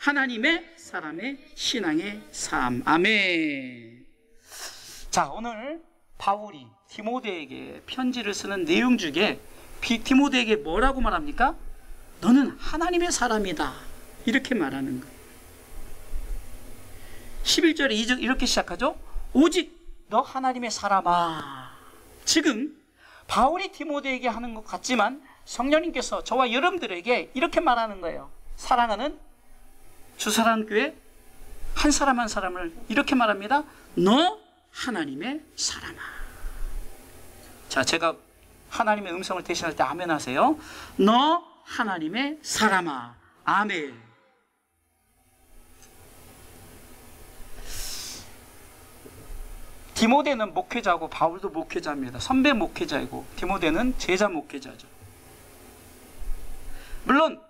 하나님의 사람의 신앙의 삶. 아멘. 자, 오늘 바울이 디모데에게 편지를 쓰는 내용 중에 디모데에게 뭐라고 말합니까? 너는 하나님의 사람이다, 이렇게 말하는 거예요. 11절에 이렇게 시작하죠. 오직 너 하나님의 사람아. 지금 바울이 디모데에게 하는 것 같지만 성령님께서 저와 여러분들에게 이렇게 말하는 거예요. 사랑하는 주사랑교회 한 사람 한 사람을 이렇게 말합니다. 너 하나님의 사람아. 자, 제가 하나님의 음성을 대신할 때 아멘 하세요. 너 하나님의 사람아. 아멘. 디모데는 목회자고 바울도 목회자입니다. 선배 목회자이고 디모데는 제자 목회자죠. 물론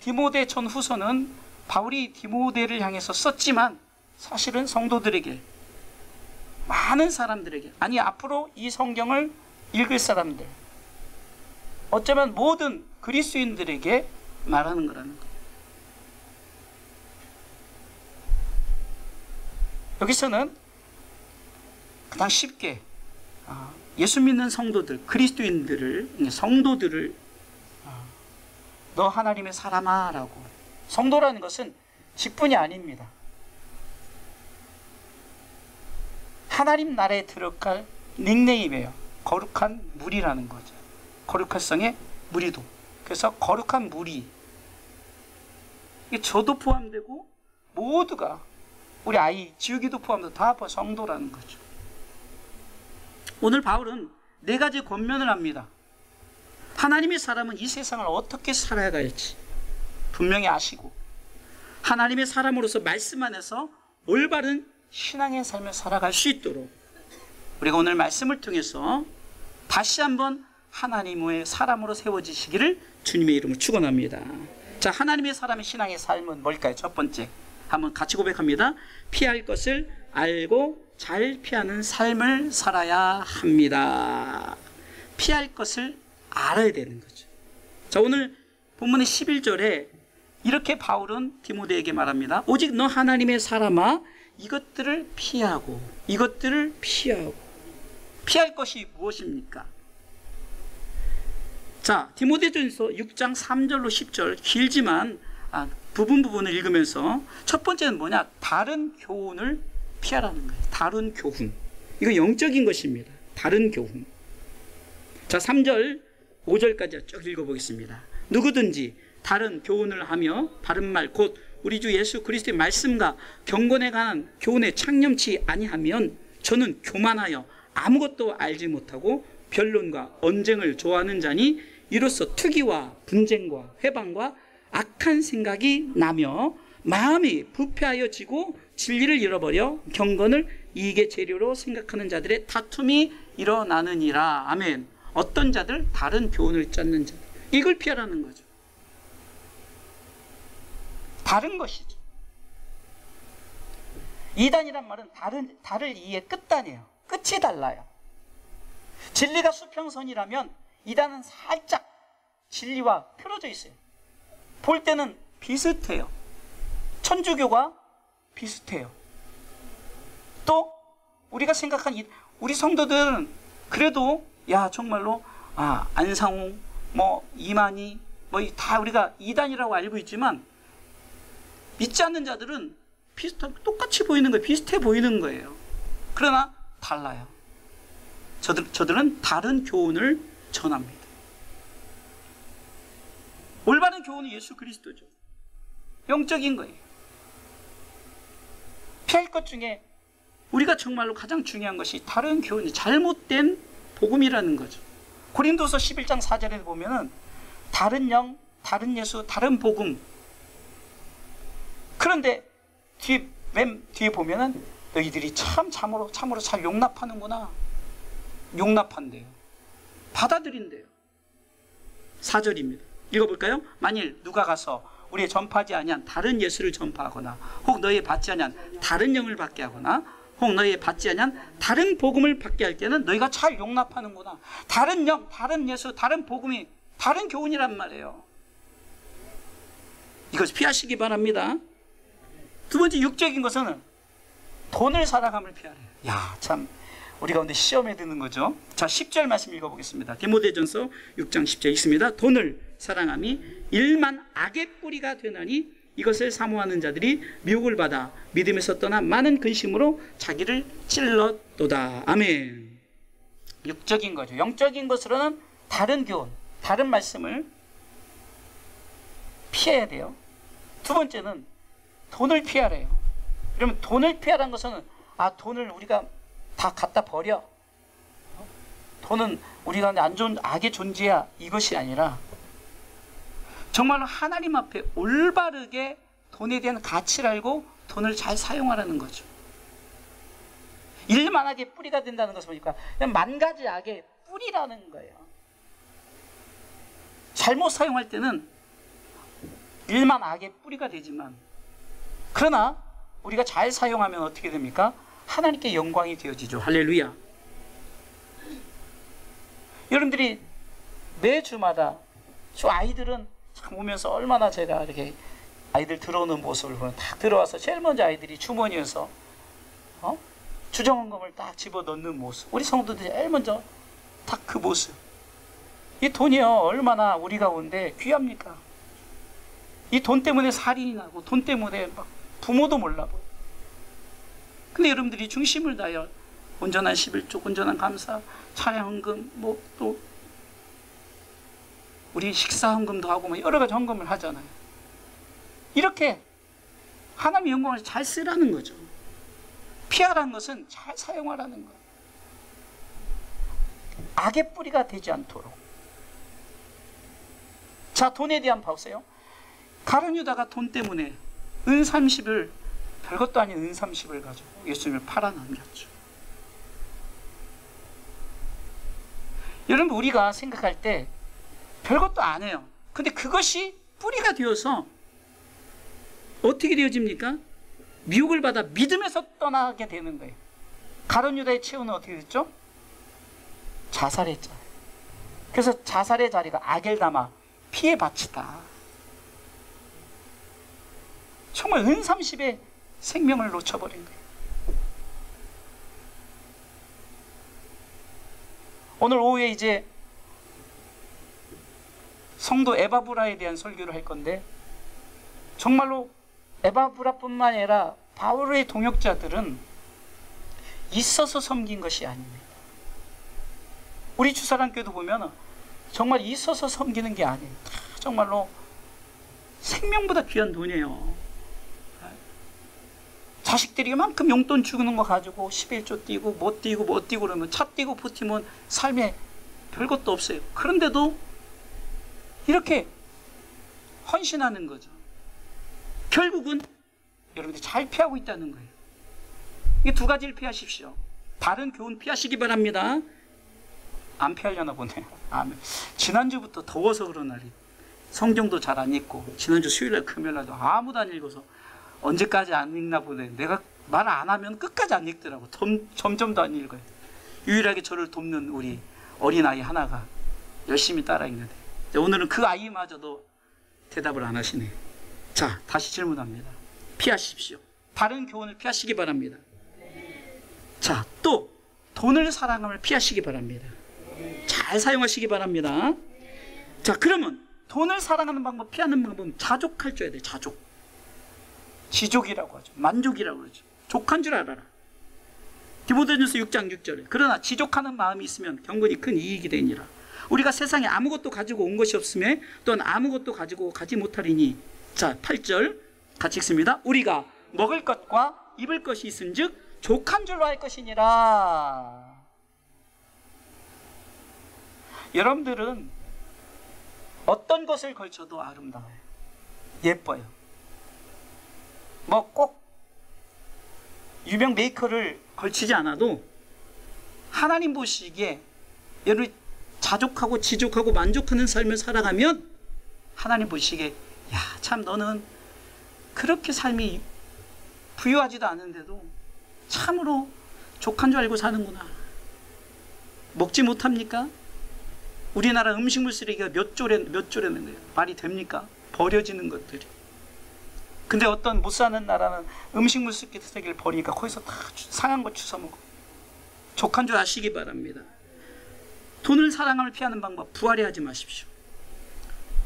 디모데 전후서는 바울이 디모데를 향해서 썼지만 사실은 성도들에게, 많은 사람들에게, 아니 앞으로 이 성경을 읽을 사람들, 어쩌면 모든 그리스도인들에게 말하는 거라는 거예요. 여기서는 가장 쉽게 예수 믿는 성도들, 그리스도인들을, 성도들을 너 하나님의 사람아 라고. 성도라는 것은 직분이 아닙니다. 하나님 나라에 들어갈 닉네임이에요. 거룩한 무리라는 거죠. 거룩할성의 무리도. 그래서 거룩한 무리, 이게 저도 포함되고 모두가, 우리 아이 지우기도 포함돼서 다 성도라는 거죠. 오늘 바울은 4가지 권면을 합니다. 하나님의 사람은 이 세상을 어떻게 살아야 할지 분명히 아시고, 하나님의 사람으로서 말씀 안에서 올바른 신앙의 삶을 살아갈 수 있도록 우리가 오늘 말씀을 통해서 다시 한번 하나님의 사람으로 세워지시기를 주님의 이름으로 축원합니다. 자, 하나님의 사람의 신앙의 삶은 뭘까요? 첫 번째, 한번 같이 고백합니다. 피할 것을 알고 잘 피하는 삶을 살아야 합니다. 피할 것을 알아야 되는 거죠. 자, 오늘 본문의 11절에 이렇게 바울은 디모데에게 말합니다. 오직 너 하나님의 사람아, 이것들을 피하고, 이것들을 피하고. 피할 것이 무엇입니까? 자, 디모데전서 6장 3절로 10절 길지만 부분을 읽으면서 첫 번째는 뭐냐? 다른 교훈을 피하라는 거예요. 다른 교훈. 이거 영적인 것입니다. 다른 교훈. 자, 3절 5절까지 쭉 읽어보겠습니다. 누구든지 다른 교훈을 하며 바른 말 곧 우리 주 예수 그리스도의 말씀과 경건에 관한 교훈에 창념치 아니하면 저는 교만하여 아무것도 알지 못하고 변론과 언쟁을 좋아하는 자니 이로써 투기와 분쟁과 회방과 악한 생각이 나며 마음이 부패하여지고 진리를 잃어버려 경건을 이익의 재료로 생각하는 자들의 다툼이 일어나느니라. 아멘. 어떤 자들? 다른 교훈을 쫓는 자들. 이걸 피하라는 거죠. 다른 것이죠. 이단이란 말은 다를 이의 끝단이에요. 끝이 달라요. 진리가 수평선이라면 이단은 살짝 진리와 틀어져 있어요. 볼 때는 비슷해요. 천주교가 비슷해요. 또 우리가 생각한 우리 성도들은 그래도 정말로 안상홍, 이만희 다 우리가 이단이라고 알고 있지만 믿지 않는 자들은 똑같이 보이는 거예요. 비슷해 보이는 거예요. 그러나 달라요. 저들은 다른 교훈을 전합니다. 올바른 교훈은 예수 그리스도죠. 영적인 거예요. 피할 것 중에 우리가 정말로 가장 중요한 것이 다른 교훈이 잘못된 복음이라는 거죠. 고린도서 11장 4절에 보면은 다른 영, 다른 예수, 다른 복음. 그런데 맨 뒤에 보면은 너희들이 참으로 잘 용납하는구나. 용납한대요. 받아들인대요. 4절입니다. 읽어볼까요? 만일 누가 가서 우리의 전파하지 아니한 다른 예수를 전파하거나 혹 너희의 받지 아니한 다른 영을 받게 하거나 혹 너희의 받지 아니한 다른 복음을 받게 할 때는 너희가 잘 용납하는구나. 다른 영, 다른 예수, 다른 복음이 다른 교훈이란 말이에요. 이것 피하시기 바랍니다. 두 번째 육적인 것은 돈을 사랑함을 피하래요. 야, 참 우리 가운데 시험에 드는 거죠. 자, 10절 말씀 읽어보겠습니다. 디모데전서 6장 10절 읽습니다. 돈을 사랑함이 일만 악의 뿌리가 되나니 이것을 사모하는 자들이 미혹을 받아 믿음에서 떠나 많은 근심으로 자기를 찔렀도다. 아멘. 육적인 거죠. 영적인 것으로는 다른 교훈, 다른 말씀을 피해야 돼요. 두 번째는 돈을 피하래요. 그러면 돈을 피하라는 것은 돈을 우리가 다 갖다 버려. 돈은 우리가 안 좋은 악의 존재야. 이것이 아니라 정말로 하나님 앞에 올바르게 돈에 대한 가치를 알고 돈을 잘 사용하라는 거죠. 일만 악의 뿌리가 된다는 것은 뭐니까 그냥 만 가지 악의 뿌리라는 거예요. 잘못 사용할 때는 일만 악의 뿌리가 되지만, 그러나 우리가 잘 사용하면 어떻게 됩니까? 하나님께 영광이 되어지죠. 할렐루야. 여러분들이 매주마다 저 아이들은 참 오면서 얼마나 제가 이렇게 아이들 들어오는 모습을 보면 딱 들어와서 제일 먼저 아이들이 주머니에서 주정헌금을 딱 집어넣는 모습, 우리 성도들이 제일 먼저 딱 그 모습. 이 돈이요 얼마나 우리 가운데 귀합니까? 이 돈 때문에 살인이 나고 돈 때문에 막 부모도 몰라보고. 근데 여러분들이 중심을 다하여 온전한 11조, 온전한 감사, 차량헌금, 뭐 또 우리 식사헌금도 하고 뭐 여러 가지 헌금을 하잖아요. 이렇게 하나님의 영광을 잘 쓰라는 거죠. 피하라는 것은 잘 사용하라는 거예요. 악의 뿌리가 되지 않도록. 자, 돈에 대한 보세요. 가룟 유다가 돈 때문에 은 30을, 별것도 아닌 은 30을 가지고 예수님을 팔아넘겼죠. 여러분, 우리가 생각할 때 별것도 안 해요. 근데 그것이 뿌리가 되어서 어떻게 되어집니까? 미혹을 받아 믿음에서 떠나게 되는 거예요. 가룟 유다의 최후는 어떻게 됐죠? 자살했잖아요. 그래서 자살의 자리가 아겔다마, 피의 밭이다. 정말 은 30의 생명을 놓쳐버린 거예요. 오늘 오후에 이제 성도 에바브라에 대한 설교를 할 건데, 정말로 에바브라뿐만 아니라 바울의 동역자들은 있어서 섬긴 것이 아닙니다. 우리 주사랑교도 보면 정말 있어서 섬기는 게 아니에요. 정말로 생명보다 귀한 돈이에요. 자식들이 이만큼 용돈 주는 거 가지고 11조 띄고 뭐 띄고 뭐 띄고 그러면 차 띄고 붙이면 삶에 별것도 없어요. 그런데도 이렇게 헌신하는 거죠. 결국은 여러분들 잘 피하고 있다는 거예요. 이 두 가지를 피하십시오. 다른 교훈 피하시기 바랍니다. 안 피하려나 보네요. 아멘. 지난주부터 더워서 그런 날이 성경도 잘 안 읽고, 지난주 수요일날 금요일날도 아무도 안 읽어서 언제까지 안 읽나 보네. 내가 말 안 하면 끝까지 안 읽더라고. 점점도 안 읽어요. 유일하게 저를 돕는 우리 어린아이 하나가 열심히 따라 읽는데, 오늘은 그 아이마저도 대답을 안 하시네. 자, 다시 질문합니다. 피하십시오. 다른 교훈을 피하시기 바랍니다. 자, 또 돈을 사랑함을 피하시기 바랍니다. 잘 사용하시기 바랍니다. 자, 그러면 돈을 사랑하는 방법, 피하는 방법은 자족할 줄 알아야 돼요. 자족. 지족이라고 하죠. 만족이라고 그러죠. 족한 줄 알아라. 디모데전서 6장 6절에 그러나 지족하는 마음이 있으면 경건이 큰 이익이 되니라. 우리가 세상에 아무것도 가지고 온 것이 없음에 또한 아무것도 가지고 가지 못하리니. 자, 8절 같이 읽습니다. 우리가 먹을 것과 입을 것이 있은즉 족한 줄로 할 것이니라. 여러분들은 어떤 것을 걸쳐도 아름다워요. 예뻐요. 뭐 꼭 유명 메이커를 걸치지 않아도 하나님 보시기에 여러분이 자족하고 지족하고 만족하는 삶을 살아가면 하나님 보시기에 야, 참 너는 그렇게 삶이 부유하지도 않은데도 참으로 족한 줄 알고 사는구나. 먹지 못합니까? 우리나라 음식물 쓰레기가 몇 조라는 거예요. 말이 됩니까? 버려지는 것들이. 근데 어떤 못 사는 나라는 음식물 쓰레기를 버리니까 거기서 다 상한 거 주워 먹어. 족한 줄 아시기 바랍니다. 돈을 사랑함을 피하는 방법, 부활이 하지 마십시오.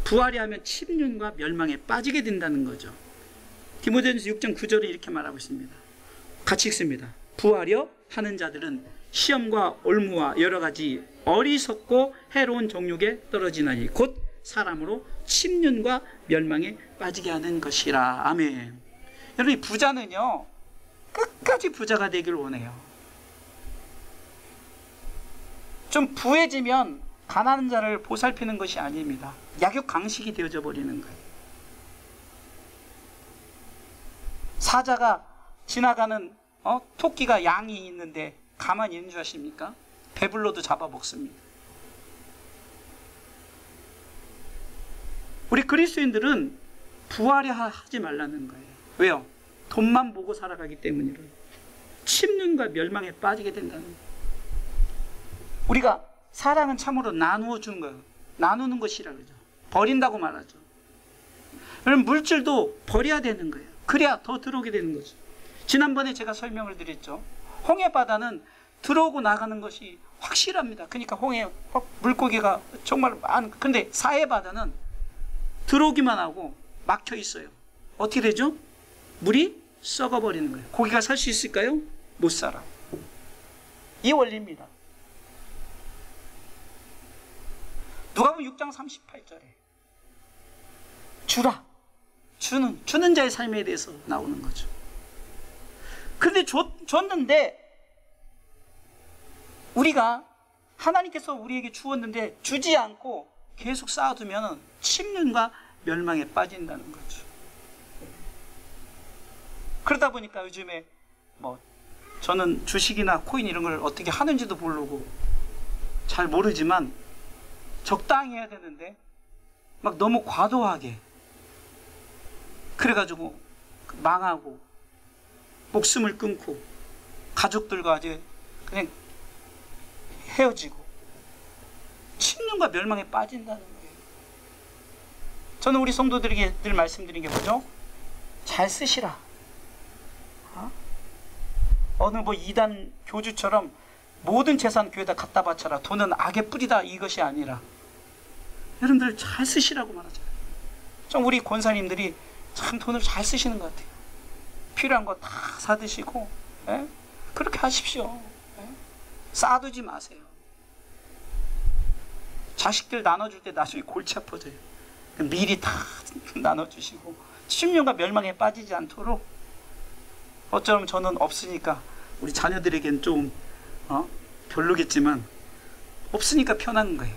부활이 하면 침륜과 멸망에 빠지게 된다는 거죠. 디모데전서 6장 9절에 이렇게 말하고 있습니다. 같이 읽습니다. 부활이여 하는 자들은 시험과 올무와 여러 가지 어리석고 해로운 정욕에 떨어지나니 곧 사람으로 침륜과 멸망에 빠지게 하는 것이라. 아멘. 여러분, 이 부자는요 끝까지 부자가 되길 원해요. 좀 부해지면 가난한 자를 보살피는 것이 아닙니다. 약육강식이 되어져 버리는 거예요. 사자가 지나가는 토끼가 양이 있는데 가만히 있는 줄 아십니까? 배불러도 잡아먹습니다. 우리 그리스도인들은 부활이 하지 말라는 거예요. 왜요? 돈만 보고 살아가기 때문이래요. 침륜과 멸망에 빠지게 된다는 거예요. 우리가 사랑은 참으로 나누어 준 거예요. 나누는 것이라 그러죠. 버린다고 말하죠. 여러분, 물질도 버려야 되는 거예요. 그래야 더 들어오게 되는 거죠. 지난번에 제가 설명을 드렸죠. 홍해 바다는 들어오고 나가는 것이 확실합니다. 그러니까 홍해 물고기가 정말 근데 사해 바다는 들어오기만 하고 막혀 있어요. 어떻게 되죠? 물이 썩어버리는 거예요. 고기가 살 수 있을까요? 못 살아. 이 원리입니다. 누가복음 6장 38절에 주라. 주는 자의 삶에 대해서 나오는 거죠. 그런데 줬는데 우리가 하나님께서 우리에게 주었는데 주지 않고 계속 쌓아두면 침륜과 멸망에 빠진다는 거죠. 그러다 보니까 요즘에 저는 주식이나 코인 이런 걸 어떻게 하는지도 모르고 잘 모르지만 적당히 해야 되는데 막 너무 과도하게 그래가지고 망하고 목숨을 끊고 가족들과 아주 그냥 헤어지고 침륜과 멸망에 빠진다는 거예요. 저는 우리 성도들에게 늘 말씀드린 게 뭐죠? 잘 쓰시라. 어느 이단 교주처럼 모든 재산 교회에다 갖다 바쳐라. 돈은 악의 뿌리다. 이것이 아니라 여러분들 잘 쓰시라고 말하잖아요. 좀 우리 권사님들이 참 돈을 잘 쓰시는 것 같아요. 필요한 거 다 사드시고 그렇게 하십시오. 쌓아두지 마세요. 자식들 나눠줄 때 나중에 골치 아파져요. 미리 다 나눠주시고 침륜과 멸망에 빠지지 않도록. 어쩌면 저는 없으니까 우리 자녀들에겐 좀 별로겠지만 없으니까 편한 거예요.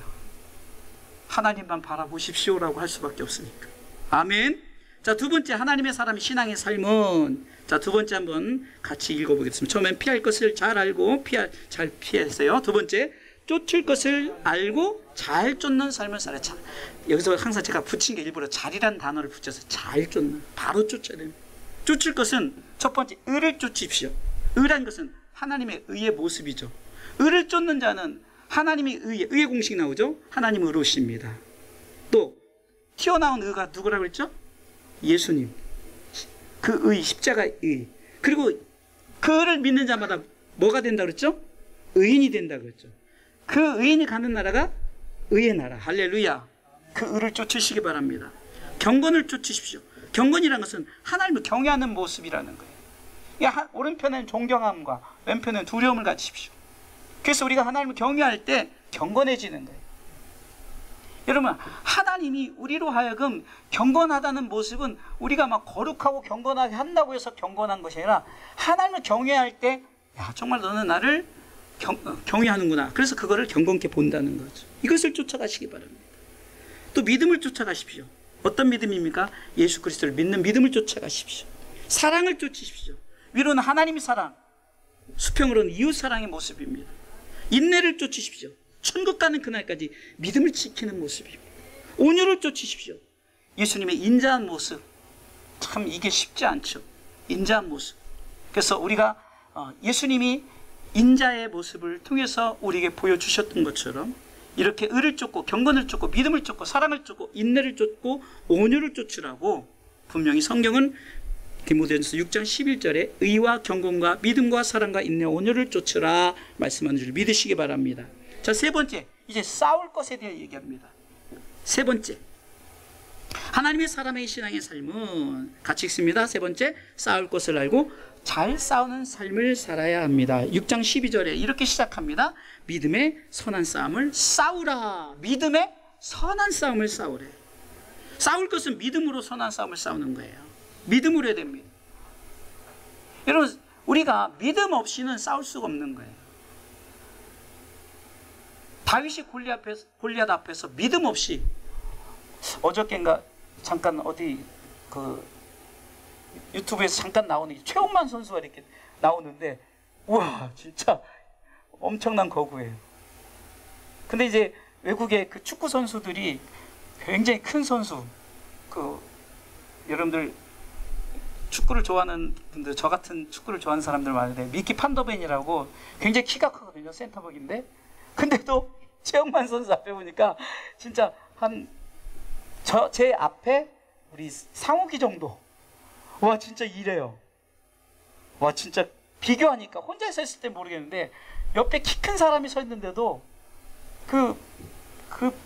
하나님만 바라보십시오라고 할 수밖에 없으니까. 아멘. 자, 두 번째, 하나님의 사람 신앙의 삶은, 자, 두 번째 한번 같이 읽어보겠습니다. 처음엔 피할 것을 잘 알고 잘 피하세요. 두 번째, 쫓을 것을 알고 잘 쫓는 삶을 살아요. 여기서 항상 제가 붙인 게 일부러 잘이란 단어를 붙여서 잘 쫓는, 바로 쫓아야 됩니다. 쫓을 것은 첫 번째, 의를 쫓으십시오. 의란 것은 하나님의 의의 모습이죠. 의를 쫓는 자는 하나님의 의의 공식 나오죠. 하나님 의로우십니다. 또 튀어나온 의가 누구라고 했죠? 예수님. 그 의, 십자가의 의. 그리고 그 의를 믿는 자마다 뭐가 된다고 그랬죠? 의인이 된다고 그랬죠. 그 의인이 가는 나라가 의의 나라. 할렐루야. 그 의를 쫓으시기 바랍니다. 경건을 쫓으십시오. 경건이라는 것은 하나님을 경외하는 모습이라는 거예요. 오른편에는 존경함과 왼편에는 두려움을 가지십시오. 그래서 우리가 하나님을 경외할 때 경건해지는 거예요. 여러분, 하나님이 우리로 하여금 경건하다는 모습은 우리가 막 거룩하고 경건하게 한다고 해서 경건한 것이 아니라 하나님을 경외할 때 정말 너는 나를 경외하는구나. 그래서 그거를 경건케 본다는 거죠. 이것을 쫓아가시기 바랍니다. 또 믿음을 쫓아가십시오. 어떤 믿음입니까? 예수 그리스도를 믿는 믿음을 쫓아가십시오. 사랑을 쫓으십시오. 위로는 하나님의 사랑, 수평으로는 이웃 사랑의 모습입니다. 인내를 쫓으십시오. 천국 가는 그날까지 믿음을 지키는 모습입니다. 온유를 쫓으십시오. 예수님의 인자한 모습, 참 이게 쉽지 않죠. 인자한 모습. 그래서 우리가 예수님이 인자의 모습을 통해서 우리에게 보여주셨던 것처럼 이렇게 의를 쫓고 경건을 쫓고 믿음을 쫓고 사랑을 쫓고 인내를 쫓고 온유를 쫓으라고 분명히 성경은 디모데전서 6장 11절에 의와 경건과 믿음과 사랑과 인내와 온유를 쫓으라 말씀하는 줄 믿으시기 바랍니다. 자, 세 번째, 이제 싸울 것에 대해 얘기합니다. 세 번째, 하나님의 사람의 신앙의 삶은 같이 읽습니다. 세 번째, 싸울 것을 알고 잘 싸우는 삶을 살아야 합니다. 6장 12절에 이렇게 시작합니다. 믿음의 선한 싸움을 싸우라. 믿음의 선한 싸움을 싸우래. 싸울 것은 믿음으로 선한 싸움을 싸우는 거예요. 믿음으로 해야 됩니다. 여러분, 우리가 믿음 없이는 싸울 수가 없는 거예요. 다윗이 골리앗 앞에서 믿음 없이, 어저께인가 잠깐 어디 그 유튜브에서 잠깐 나오는 최원만 선수가 이렇게 나오는데, 우와, 진짜 엄청난 거구예요. 근데 이제 외국의 그 축구 선수들이 굉장히 큰 선수, 여러분들 축구를 좋아하는 분들, 저 같은 축구를 좋아하는 사람들 많은데, 미키 판더벤이라고 굉장히 키가 크거든요. 센터백인데. 근데도 최영만 선수 앞에 보니까 진짜 제 앞에 우리 상욱이 정도. 와, 진짜 이래요. 와, 진짜 비교하니까 혼자 서 있을 때 모르겠는데 옆에 키 큰 사람이 서 있는데도 그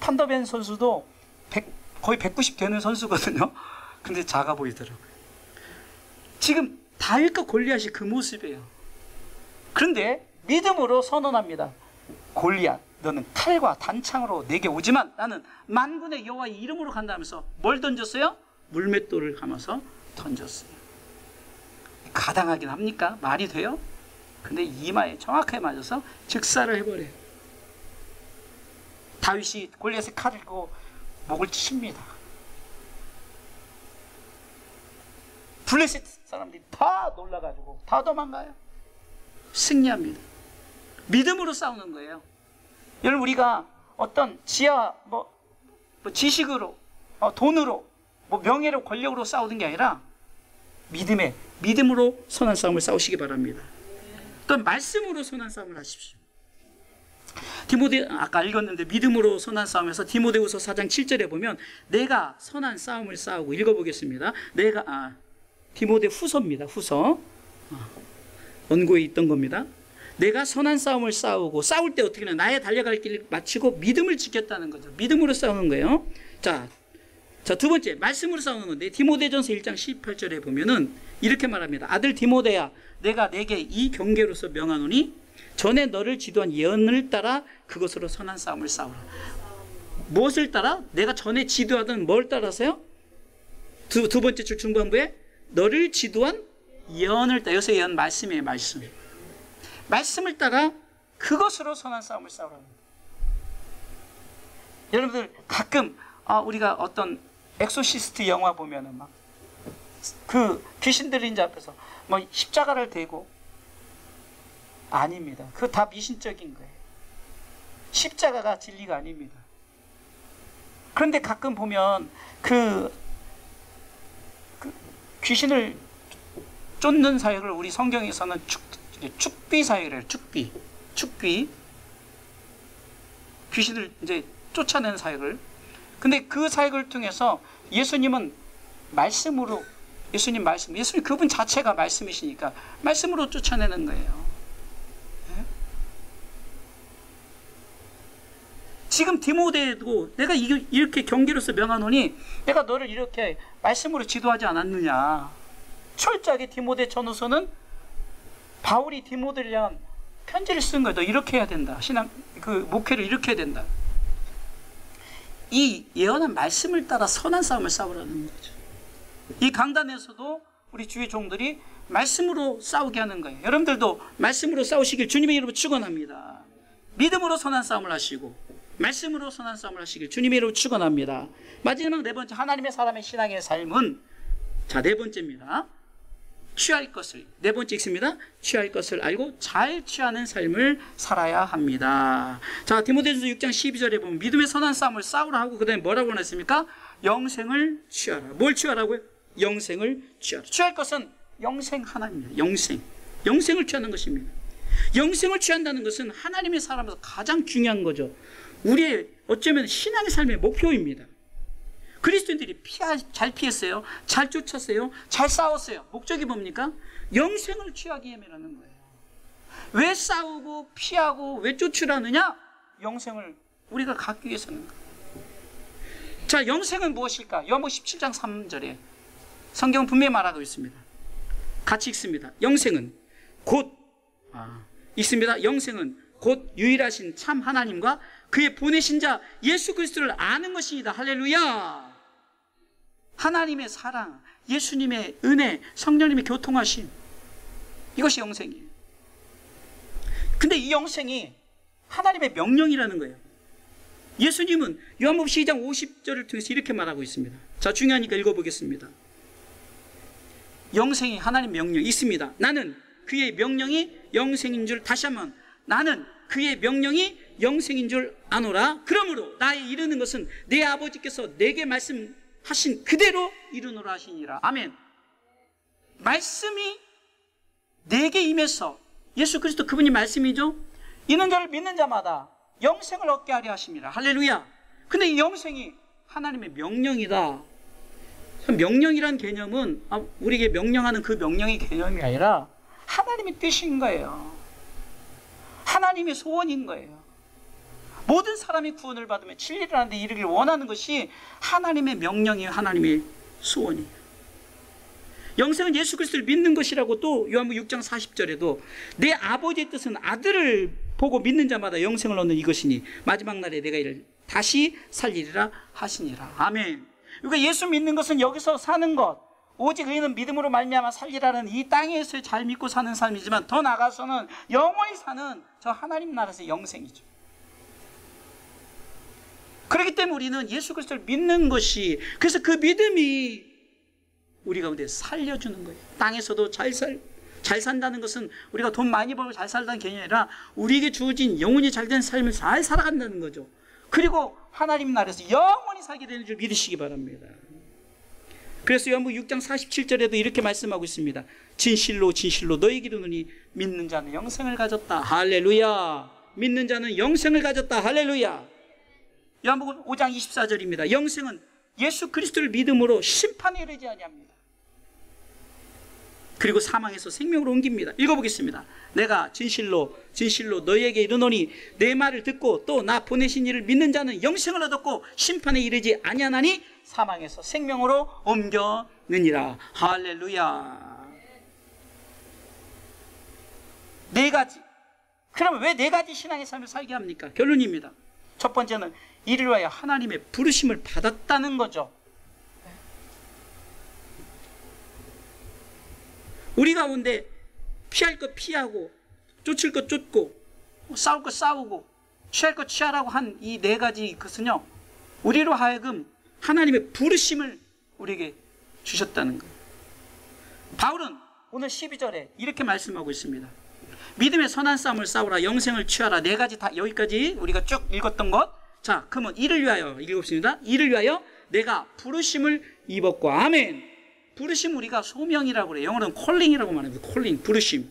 판더벤 선수도 거의 190 되는 선수거든요. 근데 작아 보이더라고요. 지금 다윗과 골리앗이 그 모습이에요. 그런데 믿음으로 선언합니다. 골리앗, 너는 칼과 단창으로 내게 오지만 나는 만군의 여호와의 이름으로 간다면서 뭘 던졌어요? 물맷돌을 감아서 던졌어요. 가당하긴 합니까? 말이 돼요? 근데 이마에 정확하게 맞아서 즉사를 해버려요. 다윗이 골리앗의 칼을 들고 목을 칩니다. 블레셋 사람들이 다 놀라가지고 다 도망가요. 승리합니다. 믿음으로 싸우는 거예요. 여러분, 우리가 어떤 지식으로, 돈으로, 명예로, 권력으로 싸우는 게 아니라 믿음으로 선한 싸움을 싸우시기 바랍니다. 또 말씀으로 선한 싸움을 하십시오. 아까 읽었는데 믿음으로 선한 싸움에서 디모데후서 4장 7절에 보면 내가 선한 싸움을 싸우고, 읽어보겠습니다. 디모데 후서입니다. 후서. 원고에 있던 겁니다. 내가 선한 싸움을 싸우고, 싸울 때 어떻게 하냐, 나의 달려갈 길을 마치고 믿음을 지켰다는 거죠. 믿음으로 싸우는 거예요. 자, 두 번째, 말씀으로 싸우는 건데 디모데전서 1장 18절에 보면은 이렇게 말합니다. 아들 디모데야, 내가 내게 이 경계로서 명하노니 전에 너를 지도한 예언을 따라 그것으로 선한 싸움을 싸우라. 무엇을 따라? 내가 전에 지도하던 뭘 따라서요? 두 번째 줄 중반부에 너를 지도한 예언을 따라. 여기서 예언 말씀이에요. 말씀을 따라 그것으로 선한 싸움을 싸우라는 거예요. 여러분들 가끔 우리가 어떤 엑소시스트 영화 보면은 막 그 귀신 들린 자 앞에서 십자가를 대고, 아닙니다. 그거 다 미신적인 거예요. 십자가가 진리가 아닙니다. 그런데 가끔 보면 그 귀신을 쫓는 사역을 우리 성경에서는 축비 사역을 해요. 축비. 귀신을 이제 쫓아내는 사역을. 근데 그 사역을 통해서 예수님은 말씀으로, 예수님 그분 자체가 말씀이시니까 말씀으로 쫓아내는 거예요. 네? 지금 디모데도 내가 이렇게 경계로서 명하노니 내가 너를 이렇게 말씀으로 지도하지 않았느냐. 철저하게 디모데 전후서는 바울이 디모데를 향한 편지를 쓴 거예요. 너 이렇게 해야 된다. 목회를 이렇게 해야 된다. 이 예언한 말씀을 따라 선한 싸움을 싸우라는 거죠. 이 강단에서도 우리 주의 종들이 말씀으로 싸우게 하는 거예요. 여러분들도 말씀으로 싸우시길 주님의 이름으로 축원합니다. 믿음으로 선한 싸움을 하시고 말씀으로 선한 싸움을 하시길 주님의 이름으로 축원합니다. 마지막 네 번째, 하나님의 사람의 신앙의 삶은, 자, 네 번째입니다. 네 번째 읽습니다. 취할 것을 알고 잘 취하는 삶을 살아야 합니다. 자, 디모데전서 6장 12절에 보면 믿음의 선한 싸움을 싸우라 하고 그 다음에 뭐라고 했습니까? 영생을 취하라. 뭘 취하라고요? 영생을 취하라. 취할 것은 영생 하나입니다. 영생을 취하는 것입니다. 영생을 취한다는 것은 하나님의 사람에서 가장 중요한 거죠. 우리의 어쩌면 신앙의 삶의 목표입니다. 그리스도인들이 잘 피했어요. 잘 쫓았어요. 잘 싸웠어요. 목적이 뭡니까? 영생을 취하기 위함이라는 거예요. 왜 싸우고 피하고 왜 쫓으라느냐? 영생을 우리가 갖기 위해서는 거예요. 자, 영생은 무엇일까? 요한복음 17장 3절에 성경은 분명히 말하고 있습니다. 같이 읽습니다. 영생은 곧 있습니다. 영생은 곧 유일하신 참 하나님과 그의 보내신 자 예수 그리스도를 아는 것이다. 할렐루야. 하나님의 사랑, 예수님의 은혜, 성령님의 교통하심, 이것이 영생이에요. 근데 이 영생이 하나님의 명령이라는 거예요. 예수님은 요한복음 12장 50절을 통해서 이렇게 말하고 있습니다. 자, 중요하니까 읽어보겠습니다. 영생이 하나님 명령이 있습니다. 나는 그의 명령이 영생인 줄, 다시 한번, 나는 그의 명령이 영생인 줄 아노라. 그러므로 나의 이르는 것은 내 아버지께서 내게 말씀하신 그대로 이루노라 하시니라. 아멘. 말씀이 내게 임해서, 예수 그리스도 그분이 말씀이죠. 이는 저를 믿는 자마다 영생을 얻게 하려 하심이라. 할렐루야. 근데 이 영생이 하나님의 명령이다. 명령이란 개념은 우리에게 명령하는 그 명령의 개념이 아니라 하나님의 뜻인 거예요. 하나님의 소원인 거예요. 모든 사람이 구원을 받으며 진리를 하는데 이르기를 원하는 것이 하나님의 명령이에요. 하나님의 소원이에요. 영생은 예수 그리스도를 믿는 것이라고 또 요한복음 6장 40절에도 내 아버지의 뜻은 아들을 보고 믿는 자마다 영생을 얻는 이것이니 마지막 날에 내가 이를 다시 살리리라 하시니라. 아멘. 그러니까 예수 믿는 것은 여기서 사는 것, 오직 의인은 믿음으로 말미암아 살리라는 이 땅에서 잘 믿고 사는 삶이지만 더 나아가서는 영원히 사는 저 하나님 나라에서 영생이죠. 그렇기 때문에 우리는 예수 그리스도를 믿는 것이, 그래서 그 믿음이 우리 가운데 살려주는 거예요. 땅에서도 잘 산다는 것은 우리가 돈 많이 벌고 잘 살다는 개념이 아니라 우리에게 주어진 영원히 잘된 삶을 잘 살아간다는 거죠. 그리고 하나님 나라에서 영원히 살게 되는 줄 믿으시기 바랍니다. 그래서 요한복음 6장 47절에도 이렇게 말씀하고 있습니다. 진실로 진실로 너희에게 이르노니 믿는 자는 영생을 가졌다. 할렐루야. 믿는 자는 영생을 가졌다. 할렐루야. 요한복음 5장 24절입니다. 영생은 예수 그리스도를 믿음으로 심판에 이르지 아니합니다. 그리고 사망에서 생명으로 옮깁니다. 읽어보겠습니다. 내가 진실로 진실로 너희에게 이르노니 내 말을 듣고 또 나 보내신 이를 믿는 자는 영생을 얻었고 심판에 이르지 아니하나니 사망에서 생명으로 옮겨느니라. 할렐루야. 네 가지. 그러면 왜 네 가지 신앙의 삶을 살게 합니까? 결론입니다. 첫 번째는 이를 위하여 하나님의 부르심을 받았다는 거죠. 우리 가운데 피할 것 피하고 쫓을 것 쫓고 싸울 것 싸우고 취할 것 취하라고 한 이 네 가지 것은요, 우리로 하여금 하나님의 부르심을 우리에게 주셨다는 거예요. 바울은 오늘 12절에 이렇게 말씀하고 있습니다. 믿음의 선한 싸움을 싸우라, 영생을 취하라. 네 가지 다 여기까지 우리가 쭉 읽었던 것. 자, 그러면 이를 위하여 읽어봅니다. 이를 위하여 내가 부르심을 입었고. 아멘. 부르심 우리가 소명이라고 그래요. 영어로는 콜링이라고 말합니다. 콜링, 부르심.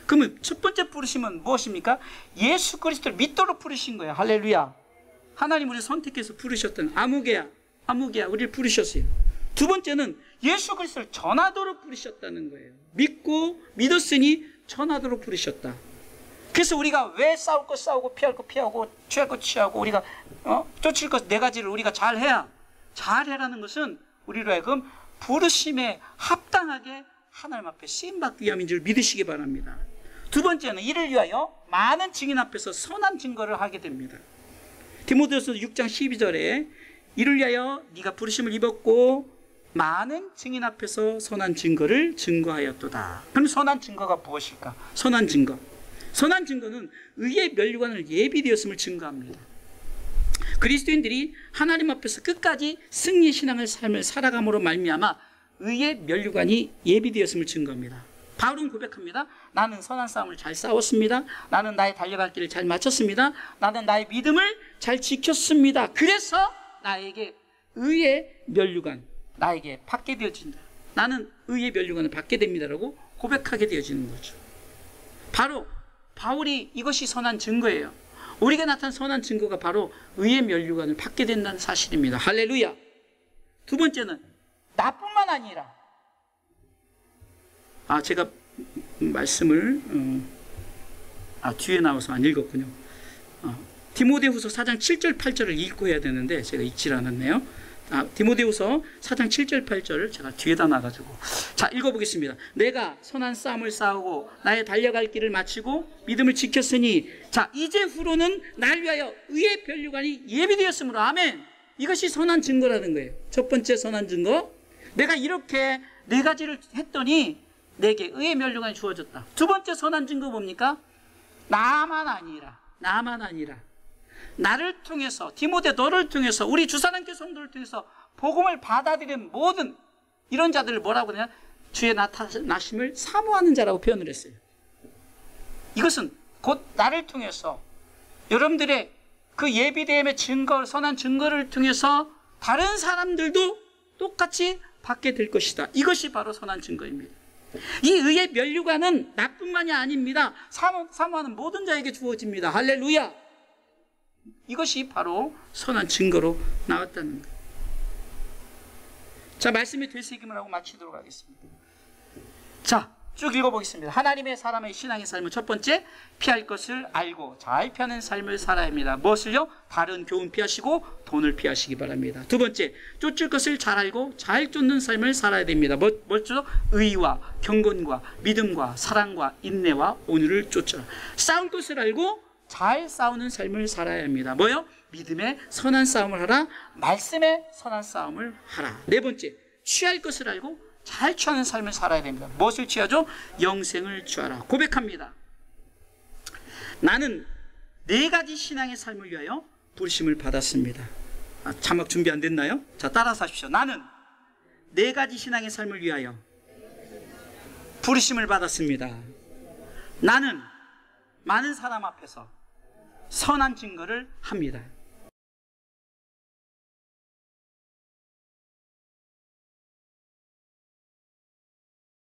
그러면 첫 번째 부르심은 무엇입니까? 예수 그리스도를 믿도록 부르신 거예요. 할렐루야. 하나님 우리를 선택해서 부르셨던 아무개야 우리를 부르셨어요. 두 번째는 예수 그리스도를 전하도록 부르셨다는 거예요. 믿고 믿었으니 전하도록 부르셨다. 그래서 우리가 왜 싸울 것 싸우고 피할 것 피하고 취할 것 취하고 우리가 쫓을 것 네 가지를 우리가 잘해라는 것은 우리로 하여금 부르심에 합당하게 하나님 앞에 쓰임받기 위함인 줄 믿으시기 바랍니다. 두 번째는 이를 위하여 많은 증인 앞에서 선한 증거를 하게 됩니다. 디모데후서 6장 12절에 이를 위하여 네가 부르심을 입었고 많은 증인 앞에서 선한 증거를 증거하였도다. 그럼 선한 증거가 무엇일까? 선한 증거는 의의 면류관을 예비되었음을 증거합니다. 그리스도인들이 하나님 앞에서 끝까지 승리의 신앙을 삶을 살아감으로 말미암아 의의 면류관이 예비되었음을 증거합니다. 바울은 고백합니다. 나는 선한 싸움을 잘 싸웠습니다. 나는 나의 달려갈 길을 잘 마쳤습니다. 나는 나의 믿음을 잘 지켰습니다. 그래서 나에게 의의 면류관, 나에게 받게 되어진다. 나는 의의 면류관을 받게 됩니다라고 고백하게 되어지는 거죠. 바로 바울이 이것이 선한 증거예요. 우리에게 나타난 선한 증거가 바로 의의 면류관을 받게 된다는 사실입니다. 할렐루야. 두 번째는 나뿐만 아니라, 제가 말씀을 뒤에 나와서 안 읽었군요. 디모데후서 4장 7절 8절을 읽고 해야 되는데 제가 읽질 않았네요. 디모데후서 4장 7절 8절을 제가 뒤에다 놔가지고 자, 읽어보겠습니다. 내가 선한 싸움을 싸우고 나의 달려갈 길을 마치고 믿음을 지켰으니 자, 이제 후로는 날 위하여 의의 면류관이 예비되었으므로. 아멘. 이것이 선한 증거라는 거예요. 첫 번째 선한 증거, 내가 이렇게 네 가지를 했더니 내게 의의 면류관이 주어졌다. 두 번째 선한 증거 뭡니까? 나만 아니라 나를 통해서, 디모데 너를 통해서, 우리 주사랑교회 성도를 통해서 복음을 받아들인 모든 이런 자들을 뭐라고 그러냐? 주의 나타나심을 사모하는 자라고 표현을 했어요. 이것은 곧 나를 통해서 여러분들의 그 예비됨의 증거, 선한 증거를 통해서 다른 사람들도 똑같이 받게 될 것이다. 이것이 바로 선한 증거입니다. 이 의의 면류관은 나뿐만이 아닙니다. 사모하는 모든 자에게 주어집니다. 할렐루야. 이것이 바로 선한 증거로 나왔다는 거예요. 자, 말씀의 되새김을 하고 마치도록 하겠습니다. 자, 쭉 읽어보겠습니다. 하나님의 사람의 신앙의 삶은 첫 번째, 피할 것을 알고 잘 피하는 삶을 살아야 합니다. 무엇을요? 다른 교훈 피하시고 돈을 피하시기 바랍니다. 두 번째, 쫓을 것을 잘 알고 잘 쫓는 삶을 살아야 됩니다. 뭐죠? 의와 경건과 믿음과 사랑과 인내와 온유를 쫓아라. 싸울 것을 알고 잘 싸우는 삶을 살아야 합니다. 뭐요? 믿음의 선한 싸움을 하라. 말씀의 선한 싸움을 하라. 네 번째, 취할 것을 알고 잘 취하는 삶을 살아야 됩니다. 무엇을 취하죠? 영생을 취하라. 고백합니다. 나는 네 가지 신앙의 삶을 위하여 부르심을 받았습니다. 자막 준비 안 됐나요? 자, 따라서 하십시오. 나는 네 가지 신앙의 삶을 위하여 부르심을 받았습니다. 나는 많은 사람 앞에서 선한 증거를 합니다.